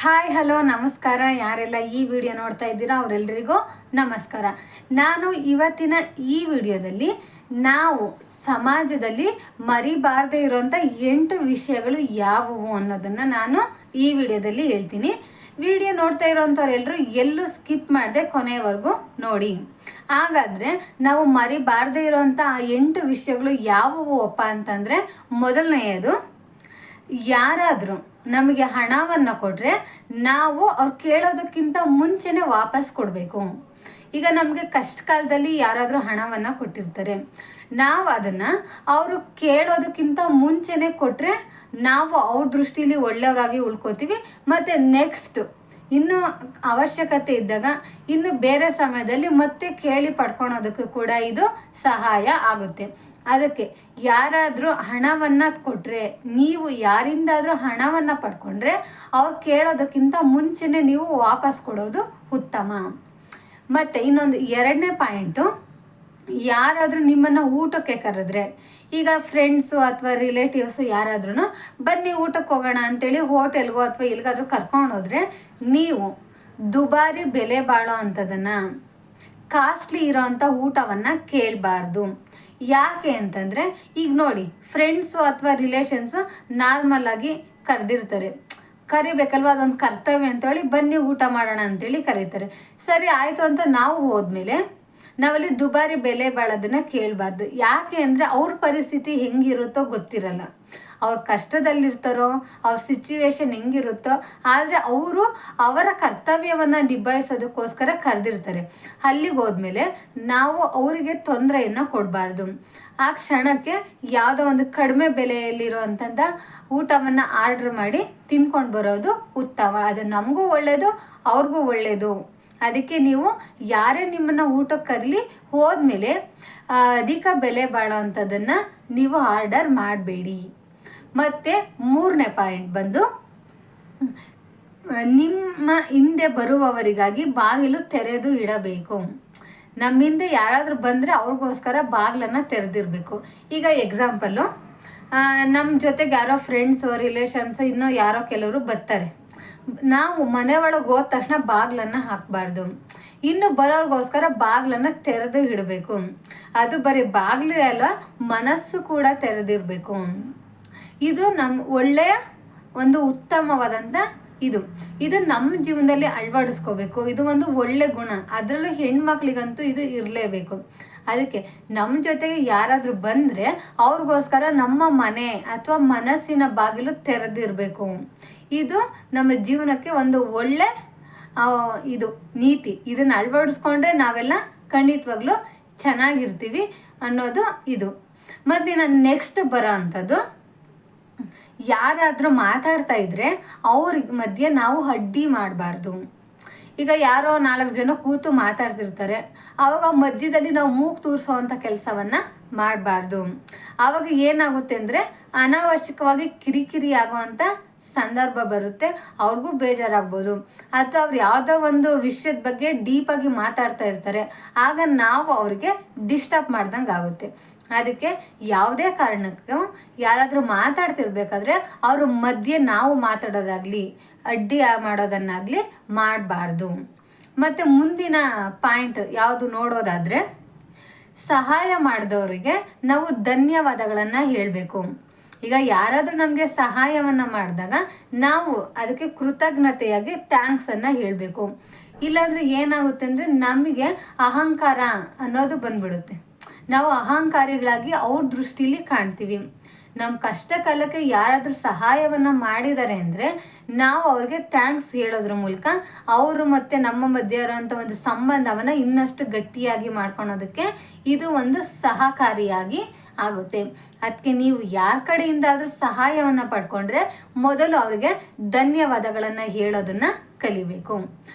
Hi hello ನಮಸ್ಕಾರ. ಯಾರೆಲ್ಲ ಈ ವಿಡಿಯೋ ನೋಡ್ತಾ ಇದ್ದೀರಾ ಅವರೆಲ್ಲರಿಗೂ ನಮಸ್ಕಾರ. ನಾನು ಇವತ್ತಿನ ಈ ವಿಡಿಯೋದಲ್ಲಿ ನಾವು ಸಮಾಜದಲ್ಲಿ ಮರಿಬಾರದೇ ಇರುವಂಥ 8 ವಿಷಯಗಳು ಯಾವುವು ಅನ್ನೋದನ್ನು ನಾನು ಈ ವಿಡಿಯೋದಲ್ಲಿ ಹೇಳ್ತೀನಿ. ವಿಡಿಯೋ ನೋಡ್ತಾ ಇರೋವಂಥವ್ರೆಲ್ಲರೂ ಎಲ್ಲೂ ಸ್ಕಿಪ್ ಮಾಡದೆ ಕೊನೆಯವರೆಗೂ ನೋಡಿ. ಹಾಗಾದರೆ ನಾವು ಮರಿಬಾರದೇ ಇರೋವಂಥ 8 ವಿಷಯಗಳು ಯಾವುವು ಅಪ್ಪ ಅಂತಂದರೆ, ಮೊದಲನೆಯದು, ಯಾರಾದರೂ ನಮಗೆ ಹಣವನ್ನು ಕೊಟ್ಟರೆ ನಾವು ಅವ್ರು ಕೇಳೋದಕ್ಕಿಂತ ಮುಂಚೆನೇ ವಾಪಸ್ ಕೊಡಬೇಕು. ಈಗ ನಮಗೆ ಕಷ್ಟ ಕಾಲದಲ್ಲಿ ಯಾರಾದರೂ ಹಣವನ್ನು ಕೊಟ್ಟಿರ್ತಾರೆ, ನಾವು ಅದನ್ನು ಅವರು ಕೇಳೋದಕ್ಕಿಂತ ಮುಂಚೆನೇ ಕೊಟ್ಟರೆ ನಾವು ಅವ್ರ ದೃಷ್ಟಿಲಿ ಒಳ್ಳೆಯವರಾಗಿ ಉಳ್ಕೋತೀವಿ. ಮತ್ತು ನೆಕ್ಸ್ಟ್ ಇನ್ನು ಅವಶ್ಯಕತೆ ಇದ್ದಾಗ ಇನ್ನು ಬೇರೆ ಸಮಯದಲ್ಲಿ ಮತ್ತೆ ಕೇಳಿ ಪಡ್ಕೊಳೋದಕ್ಕೂ ಕೂಡ ಇದು ಸಹಾಯ ಆಗುತ್ತೆ. ಅದಕ್ಕೆ ಯಾರಾದರೂ ಹಣವನ್ನು ಕೊಟ್ಟರೆ, ನೀವು ಯಾರಿಂದಾದರೂ ಹಣವನ್ನು ಪಡ್ಕೊಂಡ್ರೆ ಅವ್ರು ಕೇಳೋದಕ್ಕಿಂತ ಮುಂಚೆನೇ ನೀವು ವಾಪಸ್ ಕೊಡೋದು ಉತ್ತಮ. ಮತ್ತು ಇನ್ನೊಂದು 2ನೇ ಪಾಯಿಂಟು, ಯಾರಾದರೂ ನಿಮ್ಮನ್ನು ಊಟಕ್ಕೆ ಕರೆದ್ರೆ, ಈಗ ಫ್ರೆಂಡ್ಸು ಅಥವಾ ರಿಲೇಟಿವ್ಸು ಯಾರಾದ್ರೂ ಬನ್ನಿ ಊಟಕ್ಕೆ ಹೋಗೋಣ ಅಂತೇಳಿ ಹೋಟೆಲ್ಗೋ ಅಥವಾ ಎಲ್ಲಿಗಾದ್ರೂ ಕರ್ಕೊಂಡೋದ್ರೆ ನೀವು ದುಬಾರಿ ಬೆಲೆ ಬಾಳೋ ಅಂಥದನ್ನು, ಕಾಸ್ಟ್ಲಿ ಇರೋವಂಥ ಊಟವನ್ನು ಕೇಳಬಾರ್ದು. ಯಾಕೆ ಅಂತಂದರೆ, ಈಗ ನೋಡಿ, ಫ್ರೆಂಡ್ಸು ಅಥವಾ ರಿಲೇಷನ್ಸು ನಾರ್ಮಲಾಗಿ ಕರೆದಿರ್ತಾರೆ, ಕರಿಬೇಕಲ್ವ, ಅದೊಂದು ಕರ್ತವ್ಯ ಅಂತೇಳಿ ಬನ್ನಿ ಊಟ ಮಾಡೋಣ ಅಂತೇಳಿ ಕರೀತಾರೆ. ಸರಿ ಆಯಿತು ಅಂತ ನಾವು ಹೋದ್ಮೇಲೆ ನಾವಲ್ಲಿ ದುಬಾರಿ ಬೆಲೆ ಬಾಳೋದನ್ನು ಕೇಳಬಾರ್ದು. ಯಾಕೆ ಅಂದರೆ ಅವ್ರ ಪರಿಸ್ಥಿತಿ ಹೆಂಗಿರುತ್ತೋ ಗೊತ್ತಿರಲ್ಲ, ಅವ್ರ ಕಷ್ಟದಲ್ಲಿರ್ತಾರೋ, ಅವ್ರ ಸಿಚುವೇಶನ್ ಹೆಂಗಿರುತ್ತೋ, ಆದರೆ ಅವರು ಅವರ ಕರ್ತವ್ಯವನ್ನು ನಿಭಾಯಿಸೋದಕ್ಕೋಸ್ಕರ ಕರೆದಿರ್ತಾರೆ. ಅಲ್ಲಿಗೆ ಹೋದ್ಮೇಲೆ ನಾವು ಅವರಿಗೆ ತೊಂದರೆಯನ್ನು ಕೊಡಬಾರ್ದು. ಆ ಕ್ಷಣಕ್ಕೆ ಯಾವುದೋ ಒಂದು ಕಡಿಮೆ ಬೆಲೆಯಲ್ಲಿರುವಂಥದ್ದ ಊಟವನ್ನು ಆರ್ಡ್ರ್ ಮಾಡಿ ತಿನ್ಕೊಂಡು ಬರೋದು ಉತ್ತಮ. ಅದು ನಮಗೂ ಒಳ್ಳೆಯದು, ಅವ್ರಿಗೂ ಒಳ್ಳೆಯದು. ಅದಕ್ಕೆ ನೀವು ಯಾರೇ ನಿಮ್ಮನ್ನು ಊಟಕ್ಕೆ ಕರೀಲಿ, ಹೋದ್ಮೇಲೆ ಅಧಿಕ ಬೆಲೆ ಬಾಳೋ ಅಂಥದ್ದನ್ನು ನೀವು ಆರ್ಡರ್ ಮಾಡಬೇಡಿ. ಮತ್ತು 3ನೇ ಪಾಯಿಂಟ್ ಬಂದು, ನಿಮ್ಮ ಹಿಂದೆ ಬರುವವರಿಗಾಗಿ ಬಾಗಿಲು ತೆರೆದು ಇಡಬೇಕು. ನಮ್ಮ ಹಿಂದೆ ಯಾರಾದರೂ ಬಂದರೆ ಅವ್ರಿಗೋಸ್ಕರ ಬಾಗಿಲನ್ನು ತೆರೆದಿರಬೇಕು. ಈಗ ಎಕ್ಸಾಂಪಲ್ಲು, ನಮ್ಮ ಜೊತೆಗೆ ಯಾರೋ ಫ್ರೆಂಡ್ಸು ರಿಲೇಷನ್ಸು ಇನ್ನೂ ಯಾರೋ ಕೆಲವರು ಬರ್ತಾರೆ, ನಾವು ಮನೆ ಒಳಗೆ ಹೋದ ತಕ್ಷಣ ಬಾಗಿಲನ್ನು ಹಾಕಬಾರ್ದು. ಇನ್ನು ಬರೋರಿಗೋಸ್ಕರ ಬಾಗಿಲನ್ನು ತೆರೆದು ಇಡಬೇಕು. ಅದು ಬರೀ ಬಾಗಿಲೇ ಅಲ್ಲ, ಮನಸ್ಸು ಕೂಡ ತೆರೆದಿರಬೇಕು. ಇದು ನಮ್ಮ ಒಳ್ಳೆಯ ಒಂದು ಉತ್ತಮವಾದಂಥ ಇದು ನಮ್ಮ ಜೀವನದಲ್ಲಿ ಅಳವಡಿಸ್ಕೋಬೇಕು. ಇದು ಒಂದು ಒಳ್ಳೆ ಗುಣ, ಅದರಲ್ಲೂ ಹೆಣ್ಮಕ್ಳಿಗಂತೂ ಇದು ಇರಲೇಬೇಕು. ಅದಕ್ಕೆ ನಮ್ಮ ಜೊತೆಗೆ ಯಾರಾದರೂ ಬಂದರೆ ಅವ್ರಿಗೋಸ್ಕರ ನಮ್ಮ ಮನೆ ಅಥವಾ ಮನಸ್ಸಿನ ಬಾಗಿಲು ತೆರೆದಿರಬೇಕು. ಇದು ನಮ್ಮ ಜೀವನಕ್ಕೆ ಒಂದು ಒಳ್ಳೆ ನೀತಿ. ಇದನ್ನು ಅಳವಡಿಸ್ಕೊಂಡ್ರೆ ನಾವೆಲ್ಲ ಖಂಡಿತವಾಗ್ಲೂ ಚೆನ್ನಾಗಿರ್ತೀವಿ ಅನ್ನೋದು ಇದು. ಮತ್ತು ನಾನು ನೆಕ್ಸ್ಟ್ ಬರೋ ಅಂಥದ್ದು, ಯಾರಾದರೂ ಮಾತಾಡ್ತಾ ಇದ್ದರೆ ಅವ್ರಿಗೆ ಮಧ್ಯೆ ನಾವು ಅಡ್ಡಿ ಮಾಡಬಾರ್ದು. ಈಗ ಯಾರೋ 4 ಜನ ಕೂತು ಮಾತಾಡ್ತಿರ್ತಾರೆ, ಆವಾಗ ಮಧ್ಯದಲ್ಲಿ ನಾವು ಮೂಗು ತೂರಿಸೋವಂಥ ಕೆಲಸವನ್ನು ಮಾಡಬಾರ್ದು. ಆವಾಗ ಏನಾಗುತ್ತೆ ಅಂದರೆ ಅನಾವಶ್ಯಕವಾಗಿ ಕಿರಿಕಿರಿ ಆಗುವಂಥ ಸಂದರ್ಭ ಬರುತ್ತೆ, ಅವ್ರಿಗೂ ಬೇಜಾರಾಗ್ಬೋದು. ಅಥವಾ ಅವ್ರು ಯಾವುದೋ ಒಂದು ವಿಷಯದ ಬಗ್ಗೆ ಡೀಪಾಗಿ ಮಾತಾಡ್ತಾ ಇರ್ತಾರೆ, ಆಗ ನಾವು ಅವ್ರಿಗೆ ಡಿಸ್ಟರ್ಬ್ ಮಾಡ್ದಂಗೆ ಆಗುತ್ತೆ. ಅದಕ್ಕೆ ಯಾವುದೇ ಕಾರಣಕ್ಕೂ ಯಾರಾದರೂ ಮಾತಾಡ್ತಿರ್ಬೇಕಾದ್ರೆ ಅವ್ರ ಮಧ್ಯೆ ನಾವು ಮಾತಾಡೋದಾಗಲಿ ಅಡ್ಡಿ ಮಾಡೋದನ್ನಾಗಲಿ ಮಾಡಬಾರ್ದು. ಮತ್ತು ಮುಂದಿನ ಪಾಯಿಂಟ್ ಯಾವುದು ನೋಡೋದಾದರೆ, ಸಹಾಯ ಮಾಡಿದವರಿಗೆ ನಾವು ಧನ್ಯವಾದಗಳನ್ನು ಹೇಳಬೇಕು. ಈಗ ಯಾರಾದರೂ ನಮಗೆ ಸಹಾಯವನ್ನು ಮಾಡಿದಾಗ ನಾವು ಅದಕ್ಕೆ ಕೃತಜ್ಞತೆಯಾಗಿ ಥ್ಯಾಂಕ್ಸನ್ನು ಹೇಳಬೇಕು. ಇಲ್ಲಾಂದರೆ ಏನಾಗುತ್ತೆ ಅಂದರೆ ನಮಗೆ ಅಹಂಕಾರ ಅನ್ನೋದು ಬಂದ್ಬಿಡುತ್ತೆ. ನಾವು ಅಹಂಕಾರಿಗಳಾಗಿ ಅವ್ರ ದೃಷ್ಟಿಲಿ ಕಾಣ್ತೀವಿ. ನಮ್ಮ ಕಷ್ಟ ಕಾಲಕ್ಕೆ ಯಾರಾದರೂ ಸಹಾಯವನ್ನು ಮಾಡಿದ್ದಾರೆ ಅಂದರೆ ನಾವು ಅವ್ರಿಗೆ ಥ್ಯಾಂಕ್ಸ್ ಹೇಳೋದ್ರ ಮೂಲಕ ಅವರು ಮತ್ತು ನಮ್ಮ ಮಧ್ಯೆ ಇರೋವಂಥ ಒಂದು ಸಂಬಂಧವನ್ನು ಇನ್ನಷ್ಟು ಗಟ್ಟಿಯಾಗಿ ಮಾಡ್ಕೊಳೋದಕ್ಕೆ ಇದು ಒಂದು ಸಹಕಾರಿಯಾಗಿ ಆಗುತ್ತೆ. ಅದಕ್ಕೆ ನೀವು ಯಾರ ಕಡೆಯಿಂದಾದರೂ ಸಹಾಯವನ್ನು ಪಡ್ಕೊಂಡ್ರೆ ಮೊದಲು ಅವ್ರಿಗೆ ಧನ್ಯವಾದಗಳನ್ನು ಹೇಳೋದನ್ನು ಕಲಿಬೇಕು.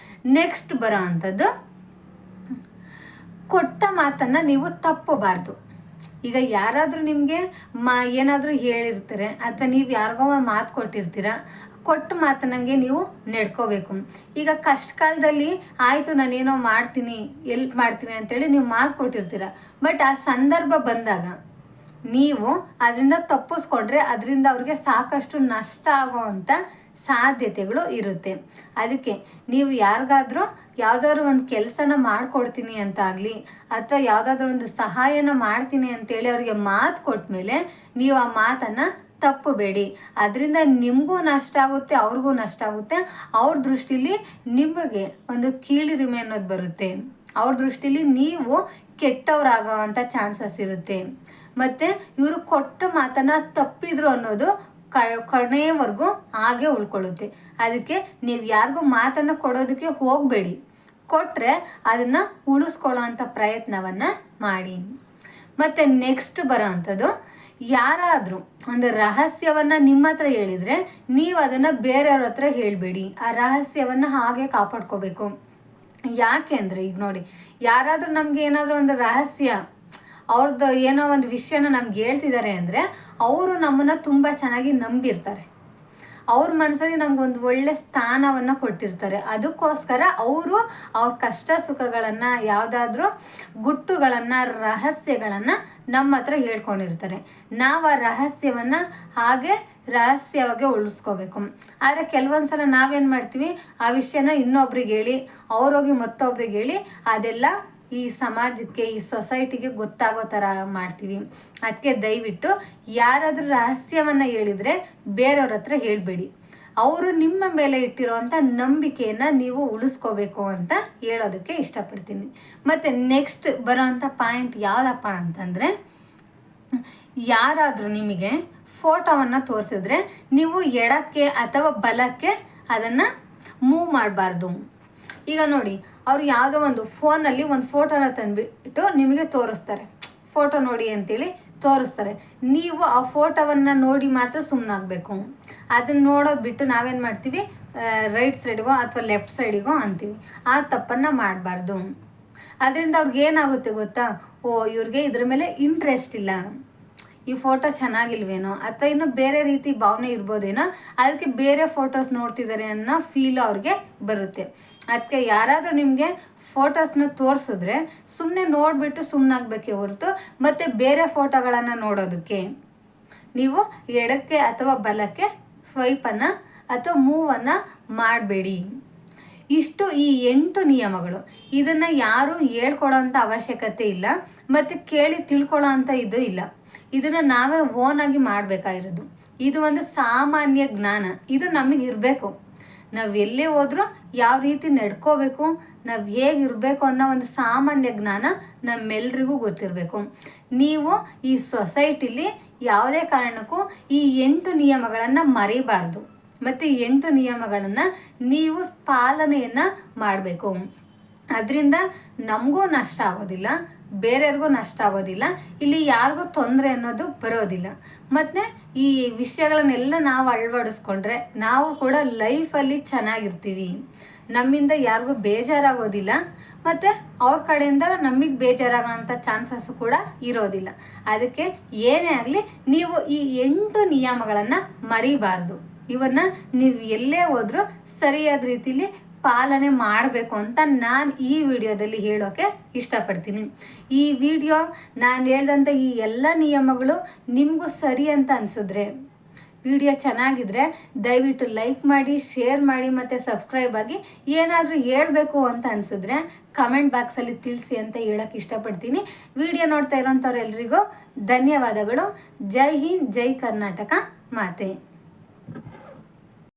ನೆಕ್ಸ್ಟ್ ಬರೋ ಅಂಥದ್ದು, ಕೊಟ್ಟ ಮಾತನ್ನು ನೀವು ತಪ್ಪಬಾರ್ದು. ಈಗ ಯಾರಾದರೂ ನಿಮಗೆ ಏನಾದರೂ ಹೇಳಿರ್ತಾರೆ ಅಥವಾ ನೀವು ಯಾರಿಗೋ ಮಾತು ಕೊಟ್ಟಿರ್ತೀರ, ಕೊಟ್ಟ ಮಾತನಂಗೆ ನೀವು ನಡ್ಕೋಬೇಕು. ಈಗ ಕಷ್ಟ ಕಾಲದಲ್ಲಿ ಆಯಿತು ನಾನೇನೋ ಮಾಡ್ತೀನಿ, ಎಲ್ಪ್ ಮಾಡ್ತೀನಿ ಅಂತೇಳಿ ನೀವು ಮಾತು ಕೊಟ್ಟಿರ್ತೀರ, ಬಟ್ ಆ ಸಂದರ್ಭ ಬಂದಾಗ ನೀವು ಅದರಿಂದ ತಪ್ಪಿಸ್ಕೊಂಡ್ರೆ ಅದರಿಂದ ಅವ್ರಿಗೆ ಸಾಕಷ್ಟು ನಷ್ಟ ಆಗೋವಂಥ ಸಾಧ್ಯತೆಗಳು ಇರುತ್ತೆ. ಅದಕ್ಕೆ ನೀವು ಯಾರಿಗಾದ್ರೂ ಯಾವುದಾದ್ರು ಒಂದು ಕೆಲಸನ ಮಾಡಿಕೊಡ್ತೀನಿ ಅಂತಾಗಲಿ ಅಥವಾ ಯಾವುದಾದ್ರೂ ಒಂದು ಸಹಾಯನ ಮಾಡ್ತೀನಿ ಅಂತೇಳಿ ಅವ್ರಿಗೆ ಮಾತು ಕೊಟ್ಮೇಲೆ ನೀವು ಆ ಮಾತನ್ನು ತಪ್ಪಬೇಡಿ. ಅದರಿಂದ ನಿಮಗೂ ನಷ್ಟ ಆಗುತ್ತೆ, ಅವ್ರಿಗೂ ನಷ್ಟ ಆಗುತ್ತೆ. ಅವ್ರ ದೃಷ್ಟಿಲಿ ನಿಮಗೆ ಒಂದು ಕೀಳಿರಿಮೆ ಅನ್ನೋದು ಬರುತ್ತೆ. ಅವ್ರ ದೃಷ್ಟಿಲಿ ನೀವು ಕೆಟ್ಟವರಾಗೋ ಅಂಥ ಚಾನ್ಸಸ್ ಇರುತ್ತೆ. ಮತ್ತು ಇವರು ಕೊಟ್ಟ ಮಾತನ್ನು ತಪ್ಪಿದ್ರು ಅನ್ನೋದು ಕೊನೆಯವರೆಗೂ ಹಾಗೆ ಉಳ್ಕೊಳ್ಳುತ್ತೆ. ಅದಕ್ಕೆ ನೀವು ಯಾರಿಗೂ ಮಾತನ್ನು ಕೊಡೋದಕ್ಕೆ ಹೋಗಬೇಡಿ. ಕೊಟ್ಟರೆ ಅದನ್ನು ಉಳಿಸ್ಕೊಳ್ಳೋ ಅಂಥ ಪ್ರಯತ್ನವನ್ನು ಮಾಡಿ. ಮತ್ತು ನೆಕ್ಸ್ಟ್ ಬರೋ ಅಂಥದ್ದು, ಯಾರಾದರೂ ಒಂದು ರಹಸ್ಯವನ್ನು ನಿಮ್ಮ ಹತ್ರ ಹೇಳಿದರೆ ನೀವು ಅದನ್ನು ಬೇರೆಯವ್ರ ಹತ್ರ ಹೇಳಬೇಡಿ. ಆ ರಹಸ್ಯವನ್ನು ಹಾಗೆ ಕಾಪಾಡ್ಕೋಬೇಕು. ಯಾಕೆ ಅಂದರೆ ಈಗ ನೋಡಿ, ಯಾರಾದರೂ ನಮಗೆ ಏನಾದರೂ ಒಂದು ರಹಸ್ಯ, ಅವ್ರದ್ದು ಏನೋ ಒಂದು ವಿಷಯನ ನಮ್ಗೆ ಹೇಳ್ತಿದ್ದಾರೆ ಅಂದರೆ ಅವರು ನಮ್ಮನ್ನು ತುಂಬ ಚೆನ್ನಾಗಿ ನಂಬಿರ್ತಾರೆ. ಅವ್ರ ಮನಸ್ಸಲ್ಲಿ ನಮಗೊಂದು ಒಳ್ಳೆ ಸ್ಥಾನವನ್ನು ಕೊಟ್ಟಿರ್ತಾರೆ. ಅದಕ್ಕೋಸ್ಕರ ಅವರು ಅವ್ರ ಕಷ್ಟ ಸುಖಗಳನ್ನು, ಯಾವುದಾದ್ರೂ ಗುಟ್ಟುಗಳನ್ನು, ರಹಸ್ಯಗಳನ್ನು ನಮ್ಮ ಹತ್ರ ಹೇಳ್ಕೊಂಡಿರ್ತಾರೆ. ನಾವು ಆ ರಹಸ್ಯವನ್ನು ಹಾಗೆ ರಹಸ್ಯವಾಗಿ ಉಳಿಸ್ಕೋಬೇಕು. ಆದರೆ ಕೆಲವೊಂದು ಸಲ ನಾವೇನು ಮಾಡ್ತೀವಿ, ಆ ವಿಷಯನ ಇನ್ನೊಬ್ರಿಗೆ ಹೇಳಿ, ಅವ್ರೋಗಿ ಮತ್ತೊಬ್ರಿಗೆ ಹೇಳಿ ಅದೆಲ್ಲ ಈ ಸಮಾಜಕ್ಕೆ, ಈ ಸೊಸೈಟಿಗೆ ಗೊತ್ತಾಗೋ ಥರ ಮಾಡ್ತೀವಿ. ಅದಕ್ಕೆ ದಯವಿಟ್ಟು ಯಾರಾದರೂ ರಹಸ್ಯವನ್ನು ಹೇಳಿದರೆ ಬೇರೆಯವ್ರ ಹತ್ರ ಹೇಳಬೇಡಿ. ಅವರು ನಿಮ್ಮ ಮೇಲೆ ಇಟ್ಟಿರೋವಂಥ ನಂಬಿಕೆಯನ್ನು ನೀವು ಉಳಿಸ್ಕೋಬೇಕು ಅಂತ ಹೇಳೋದಕ್ಕೆ ಇಷ್ಟಪಡ್ತೀನಿ. ಮತ್ತು ನೆಕ್ಸ್ಟ್ ಬರೋವಂಥ ಪಾಯಿಂಟ್ ಯಾವುದಪ್ಪ ಅಂತಂದರೆ, ಯಾರಾದರೂ ನಿಮಗೆ ಫೋಟೋವನ್ನು ತೋರಿಸಿದ್ರೆ ನೀವು ಎಡಕ್ಕೆ ಅಥವಾ ಬಲಕ್ಕೆ ಅದನ್ನು ಮೂವ್ ಮಾಡಬಾರ್ದು. ಈಗ ನೋಡಿ, ಅವ್ರು ಯಾವುದೋ ಒಂದು ಫೋನಲ್ಲಿ ಒಂದು ಫೋಟೋನ ತಂದುಬಿಟ್ಟು ನಿಮಗೆ ತೋರಿಸ್ತಾರೆ. ಫೋಟೋ ನೋಡಿ ಅಂತೇಳಿ ತೋರಿಸ್ತಾರೆ. ನೀವು ಆ ಫೋಟೋವನ್ನು ನೋಡಿ ಮಾತ್ರ ಸುಮ್ಮನಾಗಬೇಕು. ಅದನ್ನು ನೋಡೋದು ಬಿಟ್ಟು ನಾವೇನು ಮಾಡ್ತೀವಿ, ರೈಟ್ ಸೈಡ್ಗೋ ಅಥವಾ ಲೆಫ್ಟ್ ಸೈಡಿಗೋ ಅಂತೀವಿ. ಆ ತಪ್ಪನ್ನು ಮಾಡಬಾರ್ದು. ಅದರಿಂದ ಅವ್ರಿಗೆ ಏನಾಗುತ್ತೆ ಗೊತ್ತಾ, ಇವ್ರಿಗೆ ಇದ್ರ ಮೇಲೆ ಇಂಟ್ರೆಸ್ಟ್ ಇಲ್ಲ, ಈ ಫೋಟೋ ಚೆನ್ನಾಗಿಲ್ವೇನೋ ಅಥವಾ ಇನ್ನೂ ಬೇರೆ ರೀತಿ ಭಾವನೆ ಇರ್ಬೋದೇನೋ, ಅದಕ್ಕೆ ಬೇರೆ ಫೋಟೋಸ್ ನೋಡ್ತಿದ್ದಾರೆ ಅನ್ನೋ ಫೀಲ್ ಅವ್ರಿಗೆ ಬರುತ್ತೆ. ಅದಕ್ಕೆ ಯಾರಾದರೂ ನಿಮಗೆ ಫೋಟೋಸ್ನ ತೋರಿಸಿದ್ರೆ ಸುಮ್ಮನೆ ನೋಡಿಬಿಟ್ಟು ಸುಮ್ಮನಾಗಬೇಕೇ ಹೊರತು ಮತ್ತು ಬೇರೆ ಫೋಟೋಗಳನ್ನು ನೋಡೋದಕ್ಕೆ ನೀವು ಎಡಕ್ಕೆ ಅಥವಾ ಬಲಕ್ಕೆ ಸ್ವೈಪನ್ನು ಅಥವಾ ಮೂವನ್ನು ಮಾಡಬೇಡಿ. ಇಷ್ಟು ಈ 8 ನಿಯಮಗಳು. ಇದನ್ನು ಯಾರೂ ಹೇಳ್ಕೊಡೋಂಥ ಅವಶ್ಯಕತೆ ಇಲ್ಲ ಮತ್ತು ಕೇಳಿ ತಿಳ್ಕೊಳ್ಳೋ ಅಂಥ ಇದು ಇಲ್ಲ. ಇದನ್ನು ನಾವೇ ಓನಾಗಿ ಮಾಡಬೇಕಾಗಿರೋದು. ಇದು ಒಂದು ಸಾಮಾನ್ಯ ಜ್ಞಾನ. ಇದು ನಮಗಿರಬೇಕು. ನಾವು ಎಲ್ಲೇ ಹೋದ್ರೂ ಯಾವ ರೀತಿ ನಡ್ಕೋಬೇಕು, ನಾವು ಹೇಗಿರಬೇಕು ಅನ್ನೋ ಒಂದು ಸಾಮಾನ್ಯ ಜ್ಞಾನ ನಮ್ಮೆಲ್ರಿಗೂ ಗೊತ್ತಿರಬೇಕು. ನೀವು ಈ ಸೊಸೈಟಿಲಿ ಯಾವುದೇ ಕಾರಣಕ್ಕೂ ಈ 8 ನಿಯಮಗಳನ್ನು ಮರಿಬಾರ್ದು. ಮತ್ತು 8 ನಿಯಮಗಳನ್ನು ನೀವು ಪಾಲನೆಯನ್ನು ಮಾಡಬೇಕು. ಅದರಿಂದ ನಮಗೂ ನಷ್ಟ ಆಗೋದಿಲ್ಲ, ಬೇರೆಯವ್ರಿಗೂ ನಷ್ಟ ಆಗೋದಿಲ್ಲ, ಇಲ್ಲಿ ಯಾರಿಗೂ ತೊಂದರೆ ಅನ್ನೋದು ಬರೋದಿಲ್ಲ. ಮತ್ತು ಈ ವಿಷಯಗಳನ್ನೆಲ್ಲ ನಾವು ಅಳವಡಿಸ್ಕೊಂಡ್ರೆ ನಾವು ಕೂಡ ಲೈಫಲ್ಲಿ ಚೆನ್ನಾಗಿರ್ತೀವಿ. ನಮ್ಮಿಂದ ಯಾರಿಗೂ ಬೇಜಾರಾಗೋದಿಲ್ಲ ಮತ್ತು ಅವ್ರ ಕಡೆಯಿಂದ ನಮಗೆ ಬೇಜಾರಾಗೋಂಥ ಚಾನ್ಸಸ್ಸು ಕೂಡ ಇರೋದಿಲ್ಲ. ಅದಕ್ಕೆ ಏನೇ ಆಗಲಿ ನೀವು ಈ 8 ನಿಯಮಗಳನ್ನು ಮರಿಬಾರ್ದು. ಇವನ್ನು ನೀವು ಎಲ್ಲೇ ಹೋದರೂ ಸರಿಯಾದ ರೀತಿಲಿ ಪಾಲನೆ ಮಾಡಬೇಕು ಅಂತ ನಾನು ಈ ವಿಡಿಯೋದಲ್ಲಿ ಹೇಳೋಕ್ಕೆ ಇಷ್ಟಪಡ್ತೀನಿ. ಈ ವಿಡಿಯೋ ನಾನು ಹೇಳ್ದಂಥ ಈ ಎಲ್ಲ ನಿಯಮಗಳು ನಿಮಗೂ ಸರಿ ಅಂತ ಅನಿಸಿದ್ರೆ, ವಿಡಿಯೋ ಚೆನ್ನಾಗಿದ್ರೆ ದಯವಿಟ್ಟು ಲೈಕ್ ಮಾಡಿ, ಶೇರ್ ಮಾಡಿ ಮತ್ತು ಸಬ್ಸ್ಕ್ರೈಬ್ ಆಗಿ. ಏನಾದರೂ ಹೇಳಬೇಕು ಅಂತ ಅನಿಸಿದ್ರೆ ಕಮೆಂಟ್ ಬಾಕ್ಸಲ್ಲಿ ತಿಳಿಸಿ ಅಂತ ಹೇಳೋಕ್ಕೆ ಇಷ್ಟಪಡ್ತೀನಿ. ವಿಡಿಯೋ ನೋಡ್ತಾ ಇರೋಂಥವ್ರೆಲ್ರಿಗೂ ಧನ್ಯವಾದಗಳು. ಜೈ ಹಿಂದ್, ಜೈ ಕರ್ನಾಟಕ ಮಾತೆ.